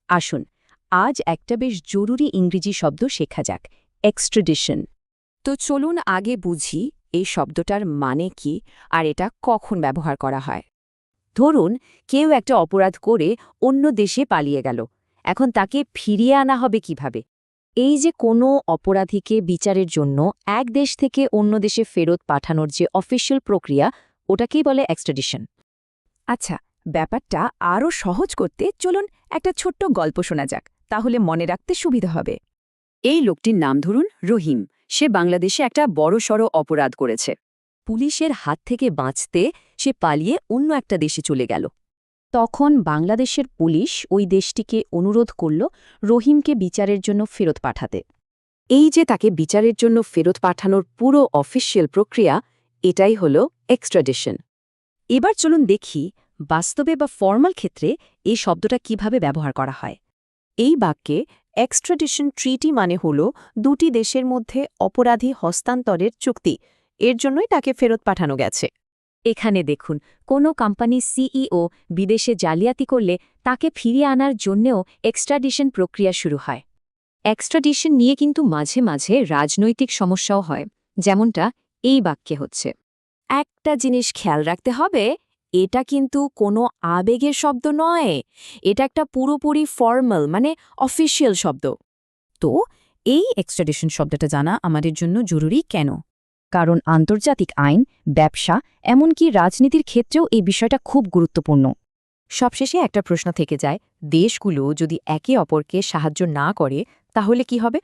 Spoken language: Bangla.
আসুন আজ একটা বেশ জরুরি ইংরেজি শব্দ শেখা যাক, এক্সট্রাডিশন। তো চলুন আগে বুঝি এই শব্দটার মানে কি আর এটা কখন ব্যবহার করা হয়। ধরুন কেউ একটা অপরাধ করে অন্য দেশে পালিয়ে গেল, এখন তাকে ফিরিয়ে আনা হবে কিভাবে? এই যে কোনো অপরাধীকে বিচারের জন্য এক দেশ থেকে অন্য দেশে ফেরত পাঠানোর যে অফিসিয়াল প্রক্রিয়া, ওটাকেই বলে এক্সট্রাডিশন। আচ্ছা, ব্যাপারটা আরও সহজ করতে চলুন একটা ছোট্ট গল্প শোনা যাক, তাহলে মনে রাখতে সুবিধা হবে। এই লোকটির নাম ধরুন রহিম। সে বাংলাদেশে একটা বড়সড় অপরাধ করেছে। পুলিশের হাত থেকে বাঁচতে সে পালিয়ে অন্য একটা দেশে চলে গেল। তখন বাংলাদেশের পুলিশ ওই দেশটিকে অনুরোধ করল রহিমকে বিচারের জন্য ফেরত পাঠাতে। এই যে তাকে বিচারের জন্য ফেরত পাঠানোর পুরো অফিসিয়াল প্রক্রিয়া, এটাই হল এক্সট্রাডিশন। এবার চলুন দেখি বাস্তবে বা ফর্মাল ক্ষেত্রে এই শব্দটা কিভাবে ব্যবহার করা হয়। এই বাক্যে এক্সট্রাডিশন ট্রিটি মানে হল দুটি দেশের মধ্যে অপরাধী হস্তান্তরের চুক্তি, এর জন্যই তাকে ফেরত পাঠানো গেছে। এখানে দেখুন, কোনো কোম্পানি সিইও বিদেশে জালিয়াতি করলে তাকে ফিরিয়ে আনার জন্যেও এক্সট্রাডিশন প্রক্রিয়া শুরু হয়। এক্সট্রাডিশন নিয়ে কিন্তু মাঝে মাঝে রাজনৈতিক সমস্যাও হয়, যেমনটা এই বাক্যে হচ্ছে। একটা জিনিস খেয়াল রাখতে হবে, এটা কিন্তু কোনো আবেগের শব্দ নয়, এটা একটা পুরোপুরি ফর্মাল মানে অফিসিয়াল শব্দ। তো এই এক্সট্রাডিশন শব্দটা জানা আমাদের জন্য জরুরি কেন? কারণ আন্তর্জাতিক আইন, ব্যবসা, এমনকি রাজনীতির ক্ষেত্রেও এই বিষয়টা খুব গুরুত্বপূর্ণ। সবশেষে একটা প্রশ্ন থেকে যায়, দেশগুলো যদি একে অপরকে সাহায্য না করে তাহলে কি হবে?